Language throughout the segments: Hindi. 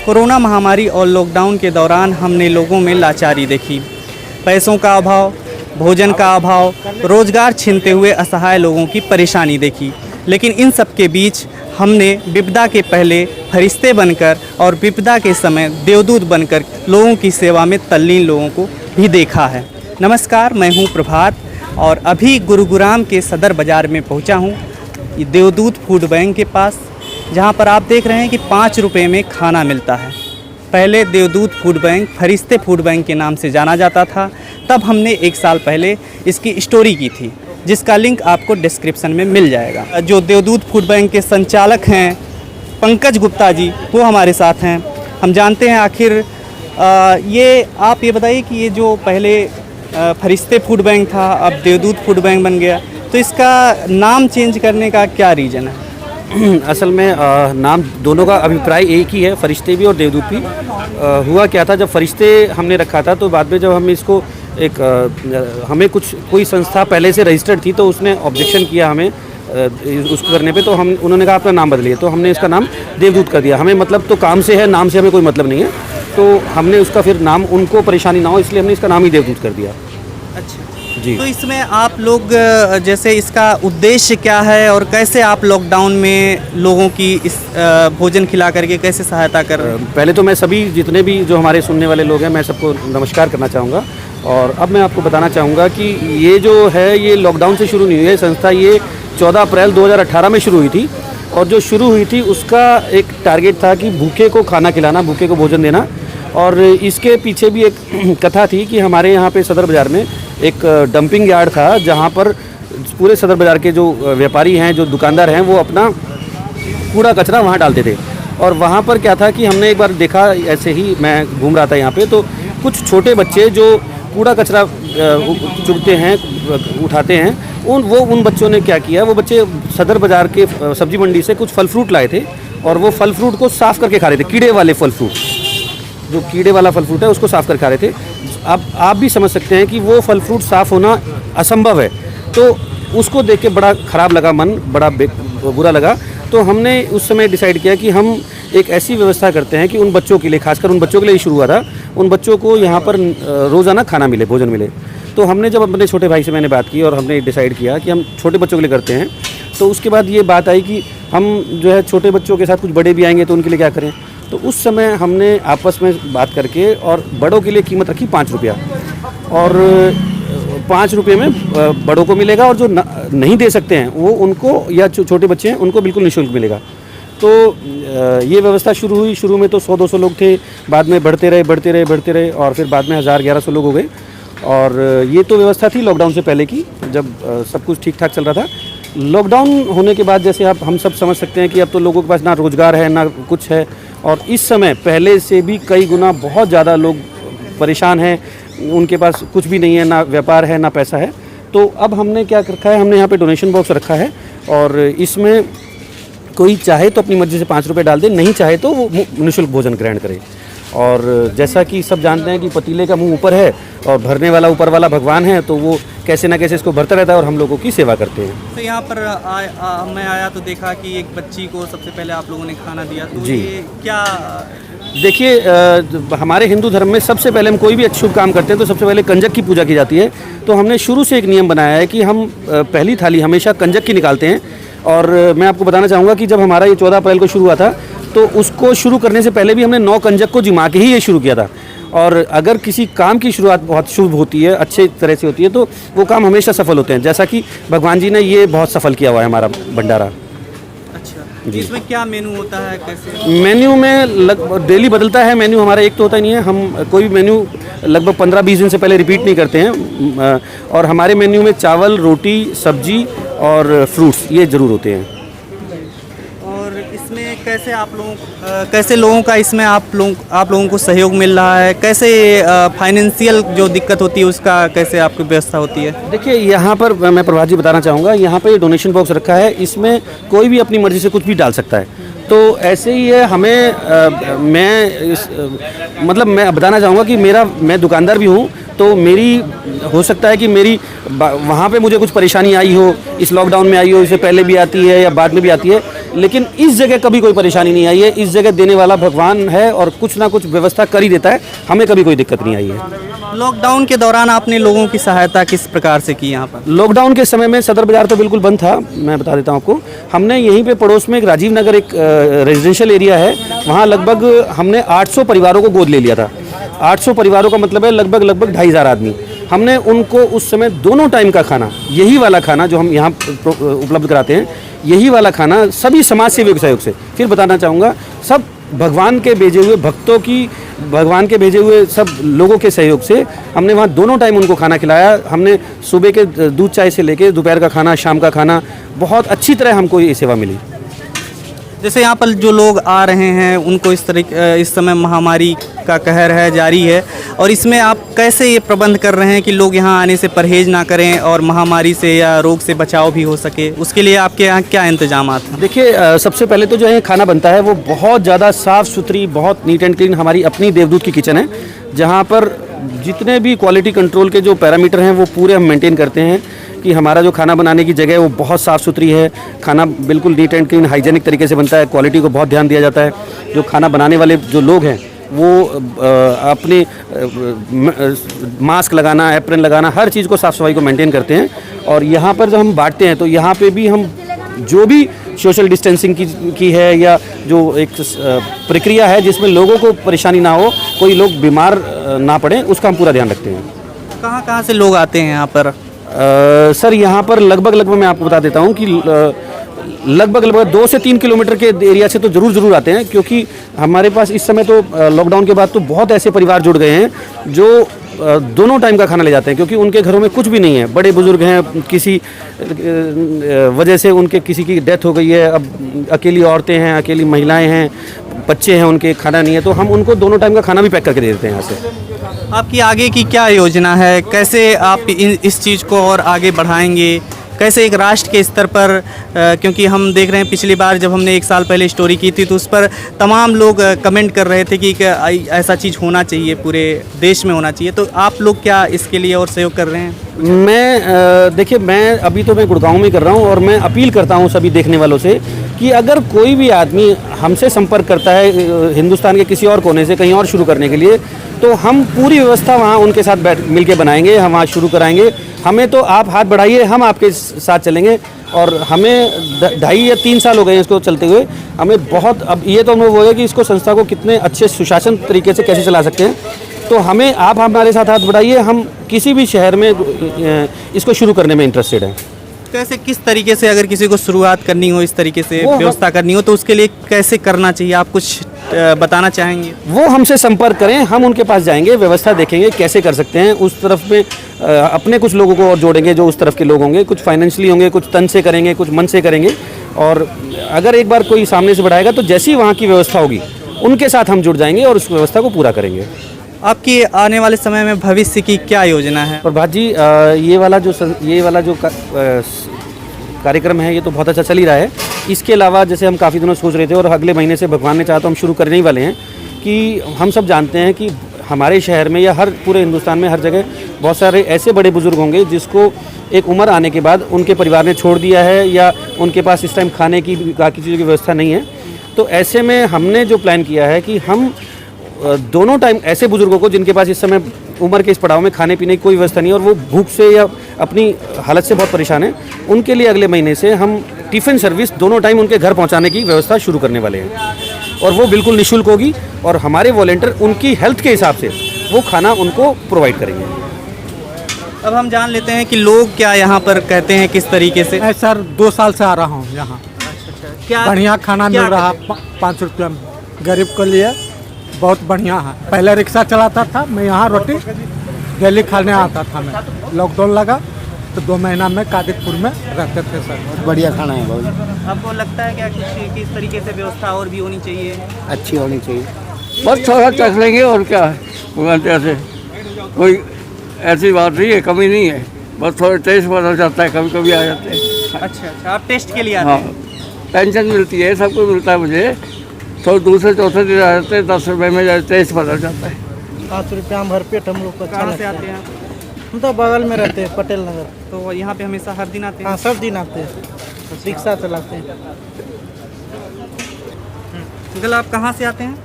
कोरोना महामारी और लॉकडाउन के दौरान हमने लोगों में लाचारी देखी। पैसों का अभाव, भोजन का अभाव, रोजगार छीनते हुए असहाय लोगों की परेशानी देखी। लेकिन इन सब के बीच हमने विपदा के पहले फरिश्ते बनकर और विपदा के समय देवदूत बनकर लोगों की सेवा में तल्लीन लोगों को भी देखा है। नमस्कार, मैं हूं प्रभात और अभी गुरुग्राम के सदर बाज़ार में पहुंचा हूं, ये देवदूत फूड बैंक के पास, जहां पर आप देख रहे हैं कि 5 रुपये में खाना मिलता है। पहले देवदूत फूड बैंक फरिश्ते फूड बैंक के नाम से जाना जाता था। तब हमने 1 साल पहले इसकी स्टोरी की थी, जिसका लिंक आपको डिस्क्रिप्शन में मिल जाएगा। जो देवदूत फूड बैंक के संचालक हैं पंकज गुप्ता जी, वो हमारे साथ हैं। हम जानते हैं आखिर आप ये बताइए कि ये जो पहले फरिश्ते फूड बैंक था, अब देवदूत फूड बैंक बन गया, तो इसका नाम चेंज करने का क्या रीज़न है? असल में नाम दोनों का अभिप्राय एक ही है, फरिश्ते भी और देवदूत भी। हुआ क्या था, जब फरिश्ते हमने रखा था तो बाद में जब हम इसको हमें कोई संस्था पहले से रजिस्टर्ड थी तो उसने ऑब्जेक्शन किया हमें उसको करने पे, तो उन्होंने कहा अपना नाम बदलिए, तो हमने इसका नाम देवदूत कर दिया। हमें मतलब तो काम से है, नाम से हमें कोई मतलब नहीं है, तो हमने उसका फिर नाम, उनको परेशानी ना हो इसलिए हमने इसका नाम ही देवदूत कर दिया। अच्छा जी। तो इसमें आप लोग जैसे इसका उद्देश्य क्या है और कैसे आप लॉकडाउन में लोगों की इस भोजन खिला करके कैसे सहायता कर रहे हैं? पहले तो मैं सभी जितने भी जो हमारे सुनने वाले लोग हैं, मैं सबको नमस्कार करना चाहूँगा। और अब मैं आपको बताना चाहूँगा कि ये जो है ये लॉकडाउन से शुरू नहीं हुई है संस्था, ये 14 अप्रैल 2018 में शुरू हुई थी। और जो शुरू हुई थी उसका एक टारगेट था कि भूखे को खाना खिलाना, भूखे को भोजन देना। और इसके पीछे भी एक कथा थी कि हमारे यहाँ पे सदर बाज़ार में एक डंपिंग यार्ड था, जहाँ पर पूरे सदर बाज़ार के जो व्यापारी हैं, जो दुकानदार हैं, वो अपना कूड़ा कचरा वहाँ डालते थे। और वहाँ पर क्या था कि हमने एक बार देखा, ऐसे ही मैं घूम रहा था यहाँ पे, तो कुछ छोटे बच्चे जो कूड़ा कचरा चुगते हैं, उठाते हैं, उन बच्चों ने क्या किया, वो बच्चे सदर बाज़ार के सब्जी मंडी से कुछ फल फ्रूट लाए थे और वो फल फ्रूट को साफ़ करके खा रहे थे। कीड़े वाले फल फ्रूट, जो कीड़े वाला फल फ्रूट है उसको साफ़ कर खा रहे थे। अब आप भी समझ सकते हैं कि वो फल फ्रूट साफ़ होना असंभव है। तो उसको देख के बड़ा ख़राब लगा, मन बड़ा बुरा लगा। तो हमने उस समय डिसाइड किया कि हम एक ऐसी व्यवस्था करते हैं कि उन बच्चों के लिए, खासकर उन बच्चों के लिए शुरू हुआ था, उन बच्चों को यहाँ पर रोज़ाना खाना मिले, भोजन मिले। तो हमने जब अपने छोटे भाई से मैंने बात की और हमने डिसाइड किया कि हम छोटे बच्चों के लिए करते हैं, तो उसके बाद ये बात आई कि हम जो है छोटे बच्चों के साथ कुछ बड़े भी आएंगे तो उनके लिए क्या करें। तो उस समय हमने आपस में बात करके और बड़ों के लिए कीमत रखी 5 रुपया, और 5 रुपये में बड़ों को मिलेगा और जो नहीं दे सकते हैं वो उनको, या छोटे बच्चे हैं उनको बिल्कुल निःशुल्क मिलेगा। तो ये व्यवस्था शुरू हुई। शुरू में तो 100-200 लोग थे, बाद में बढ़ते रहे और फिर बाद में 1000-1100 लोग हो गए। और ये तो व्यवस्था थी लॉकडाउन से पहले की, जब सब कुछ ठीक ठाक चल रहा था। लॉकडाउन होने के बाद जैसे हम सब समझ सकते हैं कि अब तो लोगों के पास ना रोज़गार है ना कुछ है, और इस समय पहले से भी कई गुना बहुत ज़्यादा लोग परेशान हैं, उनके पास कुछ भी नहीं है, ना व्यापार है ना पैसा है। तो अब हमने क्या रखा है, हमने यहाँ पे डोनेशन बॉक्स रखा है और इसमें कोई चाहे तो अपनी मर्ज़ी से 5 रुपये डाल दे, नहीं चाहे तो वो निःशुल्क भोजन ग्रहण करे। और जैसा कि सब जानते हैं कि पतीले का मुंह ऊपर है और भरने वाला ऊपर वाला भगवान है, तो वो कैसे ना कैसे इसको भरता रहता है और हम लोगों की सेवा करते हैं। तो यहाँ पर मैं आया तो देखा कि एक बच्ची को सबसे पहले आप लोगों ने खाना दिया, तो जी। ये क्या? देखिए, हमारे हिंदू धर्म में सबसे पहले हम कोई भी शुभ काम करते हैं तो सबसे पहले कंजक की पूजा की जाती है। तो हमने शुरू से एक नियम बनाया है कि हम पहली थाली हमेशा कंजक की निकालते हैं। और मैं आपको बताना चाहूँगा कि जब हमारा ये 14 अप्रैल को शुरू हुआ था, तो उसको शुरू करने से पहले भी हमने 9 कंजक को जिमा के ही ये शुरू किया था। और अगर किसी काम की शुरुआत बहुत शुभ होती है, अच्छे तरह से होती है, तो वो काम हमेशा सफल होते हैं। जैसा कि भगवान जी ने ये बहुत सफल किया हुआ है हमारा भंडारा। अच्छा, इसमें क्या मेनू होता है, कैसे? मेन्यू में डेली बदलता है। मेन्यू हमारा एक तो होता नहीं है, हम कोई भी मेन्यू लगभग 15-20 दिन से पहले रिपीट नहीं करते हैं। और हमारे मेन्यू में चावल, रोटी, सब्जी और फ्रूट्स ये ज़रूर होते हैं। और इसमें कैसे लोगों का इसमें आप लोगों को सहयोग मिल रहा है? कैसे फाइनेंशियल जो दिक्कत होती है उसका कैसे आपकी व्यवस्था होती है? देखिए, यहाँ पर मैं प्रभात जी बताना चाहूँगा, यहाँ पे डोनेशन बॉक्स रखा है, इसमें कोई भी अपनी मर्ज़ी से कुछ भी डाल सकता है। तो ऐसे ही है, मैं बताना चाहूँगा कि मैं दुकानदार भी हूँ, तो मेरी हो सकता है कि मेरी वहाँ पे मुझे कुछ परेशानी आई हो, इस लॉकडाउन में आई हो, इससे पहले भी आती है या बाद में भी आती है। लेकिन इस जगह कभी कोई परेशानी नहीं आई है। इस जगह देने वाला भगवान है और कुछ ना कुछ व्यवस्था कर ही देता है, हमें कभी कोई दिक्कत नहीं आई है। लॉकडाउन के दौरान आपने लोगों की सहायता किस प्रकार से की यहाँ पर? लॉकडाउन के समय में सदर बाज़ार तो बिल्कुल बंद था, मैं बता देता हूँ आपको। हमने यहीं पे पड़ोस में एक राजीव नगर एक रेजिडेंशियल एरिया है, वहाँ लगभग हमने 800 परिवारों को गोद ले लिया था। 800 परिवारों का मतलब है लगभग 2,500 आदमी। हमने उनको उस समय दोनों टाइम का खाना, यही वाला खाना जो हम यहाँ उपलब्ध कराते हैं, यही वाला खाना सभी समाज सेवियों के सहयोग से, फिर बताना चाहूँगा, सब भगवान के भेजे हुए भक्तों की, भगवान के भेजे हुए सब लोगों के सहयोग से हमने वहाँ दोनों टाइम उनको खाना खिलाया। हमने सुबह के दूध चाय से लेके दोपहर का खाना, शाम का खाना, बहुत अच्छी तरह हमको ये सेवा मिली। जैसे यहाँ पर जो लोग आ रहे हैं उनको इस समय महामारी का कहर है, जारी है, और इसमें आप कैसे ये प्रबंध कर रहे हैं कि लोग यहाँ आने से परहेज ना करें और महामारी से या रोग से बचाव भी हो सके? उसके लिए आपके यहाँ क्या इंतजाम हैं? देखिए, सबसे पहले तो जो है खाना बनता है वो बहुत ज़्यादा साफ़ सुथरी, बहुत नीट एंड क्लीन हमारी अपनी देवदूत की किचन है, जहाँ पर जितने भी क्वालिटी कंट्रोल के जो पैरामीटर हैं वो पूरे हम मेंटेन करते हैं कि हमारा जो खाना बनाने की जगह है वो बहुत साफ़ सुथरी है, खाना बिल्कुल नीट एंड क्लीन हाइजेनिक तरीके से बनता है, क्वालिटी को बहुत ध्यान दिया जाता है। जो खाना बनाने वाले जो लोग हैं वो अपने मास्क लगाना, एप्रन लगाना, हर चीज़ को साफ़ सफाई को मेंटेन करते हैं। और यहाँ पर जब हम बांटते हैं तो यहाँ पे भी हम जो भी सोशल डिस्टेंसिंग की है या जो एक प्रक्रिया है जिसमें लोगों को परेशानी ना हो, कोई लोग बीमार ना पड़े, उसका हम पूरा ध्यान रखते हैं। कहाँ से लोग आते हैं यहाँ पर? सर यहाँ पर लगभग मैं आपको बता देता हूँ कि लगभग 2 से 3 किलोमीटर के एरिया से तो ज़रूर आते हैं, क्योंकि हमारे पास इस समय तो लॉकडाउन के बाद तो बहुत ऐसे परिवार जुड़ गए हैं जो दोनों टाइम का खाना ले जाते हैं, क्योंकि उनके घरों में कुछ भी नहीं है, बड़े बुजुर्ग हैं, किसी वजह से उनके किसी की डेथ हो गई है, अब अकेली औरतें हैं, अकेली महिलाएं हैं, बच्चे हैं, उनके खाना नहीं है, तो हम उनको दोनों टाइम का खाना भी पैक करके दे देते हैं यहाँ से। आपकी आगे की क्या योजना है? कैसे आप इस चीज़ को और आगे बढ़ाएंगे? कैसे एक राष्ट्र के स्तर पर, क्योंकि हम देख रहे हैं पिछली बार जब हमने 1 साल पहले स्टोरी की थी तो उस पर तमाम लोग कमेंट कर रहे थे कि ऐसा चीज़ होना चाहिए, पूरे देश में होना चाहिए, तो आप लोग क्या इसके लिए और सहयोग कर रहे हैं? देखिए, मैं अभी तो मैं गुड़गांव में कर रहा हूँ और मैं अपील करता हूँ सभी देखने वालों से कि अगर कोई भी आदमी हमसे संपर्क करता है हिंदुस्तान के किसी और कोने से कहीं और शुरू करने के लिए, तो हम पूरी व्यवस्था वहाँ उनके साथ मिल के बनाएंगे, हम वहाँ शुरू कराएंगे। हमें तो आप हाथ बढ़ाइए, हम आपके साथ चलेंगे। और हमें 2.5 या 3 साल हो गए हैं इसको चलते हुए। हमें बहुत अब ये तो अनुभव हो गया कि इसको संस्था को कितने अच्छे सुशासन तरीके से कैसे चला सकते हैं। तो हमें आप हमारे साथ हाथ बढ़ाइए, हम किसी भी शहर में इसको शुरू करने में इंटरेस्टेड हैं। कैसे, किस तरीके से अगर किसी को शुरुआत करनी हो, इस तरीके से व्यवस्था करनी हो, तो उसके लिए कैसे करना चाहिए, आप कुछ बताना चाहेंगे? वो हमसे संपर्क करें, हम उनके पास जाएंगे, व्यवस्था देखेंगे कैसे कर सकते हैं। उस तरफ में अपने कुछ लोगों को और जोड़ेंगे जो उस तरफ के लोग होंगे, कुछ फाइनेंशियली होंगे, कुछ तन से करेंगे, कुछ मन से करेंगे। और अगर एक बार कोई सामने से बढ़ाएगा तो जैसी वहाँ की व्यवस्था होगी उनके साथ हम जुड़ जाएंगे और उस व्यवस्था को पूरा करेंगे। आपकी आने वाले समय में भविष्य की क्या योजना है? प्रभात जी, ये वाला जो कार्यक्रम है ये तो बहुत अच्छा चल ही रहा है। इसके अलावा जैसे हम काफ़ी दिनों सोच रहे थे और अगले महीने से भगवान ने चाहा तो हम शुरू करने ही वाले हैं कि हम सब जानते हैं कि हमारे शहर में या हर पूरे हिंदुस्तान में हर जगह बहुत सारे ऐसे बड़े बुजुर्ग होंगे जिसको एक उम्र आने के बाद उनके परिवार ने छोड़ दिया है या उनके पास इस टाइम खाने की बाकी चीज़ों की व्यवस्था नहीं है। तो ऐसे में हमने जो प्लान किया है कि हम दोनों टाइम ऐसे बुजुर्गों को जिनके पास इस समय उम्र के इस पड़ाव में खाने पीने की कोई व्यवस्था नहीं है और वो भूख से या अपनी हालत से बहुत परेशान है, उनके लिए अगले महीने से हम टिफ़िन सर्विस दोनों टाइम उनके घर पहुंचाने की व्यवस्था शुरू करने वाले हैं। और वो बिल्कुल निःशुल्क होगी और हमारे वॉलंटियर उनकी हेल्थ के हिसाब से वो खाना उनको प्रोवाइड करेंगे। अब हम जान लेते हैं कि लोग क्या यहाँ पर कहते हैं, किस तरीके से। मैं सर 2 साल से आ रहा हूँ यहाँ। क्या बढ़िया खाना मिल रहा, 5 रुपये में गरीब के लिए बहुत बढ़िया है। पहले रिक्शा चलाता था मैं, यहाँ रोटी डेली खाने आता था मैं। लॉकडाउन लगा तो 2 महीना में कादिकपुर में रहते थे सर। बढ़िया खाना है बहुत। आपको लगता है क्या कुछ किस तरीके से व्यवस्था और भी होनी चाहिए? अच्छी होनी चाहिए। बस थोड़ा चख लेंगे और क्या है, भगवान से कोई ऐसी बात नहीं है, कमी नहीं है, बस थोड़ा टेस्ट बदल जाता है, कभी कभी आ जाते हैं। अच्छा, आप टेस्ट के लिए आते हाँ, हैं? पेंशन मिलती है, सबको मिलता है मुझे, तो दूसरे चौथे दिन आ जाते हैं, 10 रुपये में टेस्ट बदल जाता है। 5 रुपया में भरपेट हम लोग को अच्छा कहाँ से लगता आते है। हैं? हम तो बगल में रहते हैं, पटेल नगर। तो यहाँ पे हमेशा हर दिन आते हैं? हाँ, सब दिन आते हैं, रिक्शा चलाते हैं। अंकल आप कहाँ से आते हैं?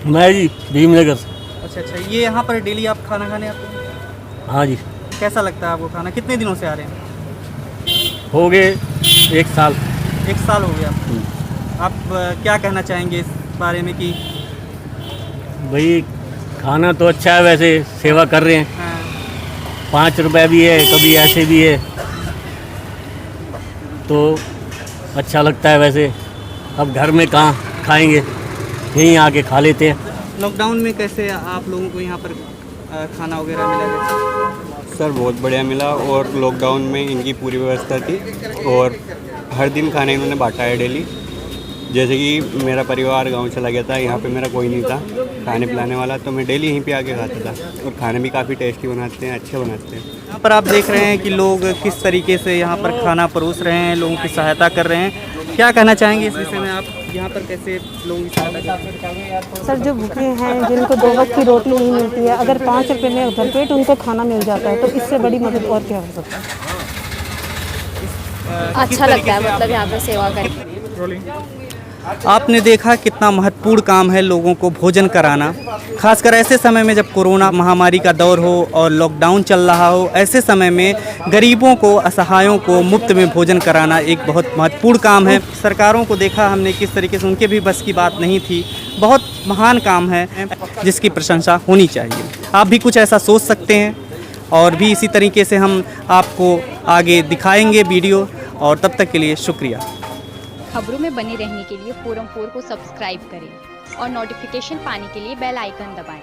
मैं जी भीमनगर से। अच्छा, ये यहाँ पर डेली आप खाना खाने आते हैं? हाँ जी, कैसा लगता है आपको खाना? कितने दिनों से आ रहे हैं? हो गए 1 साल। 1 साल हो गया आपको। आप क्या कहना चाहेंगे इस बारे में कि भाई खाना तो अच्छा है, वैसे सेवा कर रहे हैं। 5 रुपए भी है, कभी ऐसे भी है, तो अच्छा लगता है। वैसे अब घर में कहाँ खाएंगे, यहीं आके खा लेते हैं। लॉकडाउन में कैसे आप लोगों को यहाँ पर खाना वगैरह मिला है? सर बहुत बढ़िया मिला, और लॉकडाउन में इनकी पूरी व्यवस्था थी और हर दिन खाना इन्होंने बांटा है डेली। जैसे कि मेरा परिवार गांव चला गया था, यहाँ पे मेरा कोई नहीं था खाने पिलाने वाला, तो मैं डेली यहीं पे आके खाता था। और खाने भी काफ़ी टेस्टी बनाते हैं, अच्छे बनाते हैं। यहाँ पर आप देख रहे हैं कि लोग किस तरीके से यहाँ पर खाना परोस रहे हैं, लोगों की सहायता कर रहे हैं। क्या कहना चाहेंगे इस विषय में? आप यहाँ पर कैसे लोगों की सहायता करते हैं? सर जो भूखे हैं, जिनको 2 वक्त की रोटी नहीं मिलती है, अगर 5 रुपए में भरपेट उनको खाना मिल जाता है, तो इससे बड़ी मदद और क्या हो सकता है। अच्छा लगता है, मतलब यहाँ पे सेवा करके। आपने देखा कितना महत्वपूर्ण काम है लोगों को भोजन कराना, खासकर ऐसे समय में जब कोरोना महामारी का दौर हो और लॉकडाउन चल रहा हो। ऐसे समय में गरीबों को, असहायों को मुफ्त में भोजन कराना एक बहुत महत्वपूर्ण काम है। सरकारों को देखा हमने किस तरीके से उनके भी बस की बात नहीं थी। बहुत महान काम है जिसकी प्रशंसा होनी चाहिए। आप भी कुछ ऐसा सोच सकते हैं, और भी इसी तरीके से हम आपको आगे दिखाएंगे वीडियो। और तब तक के लिए शुक्रिया। खबरों में बने रहने के लिए फोरम 4 को सब्सक्राइब करें और नोटिफिकेशन पाने के लिए बेल आइकन दबाएं।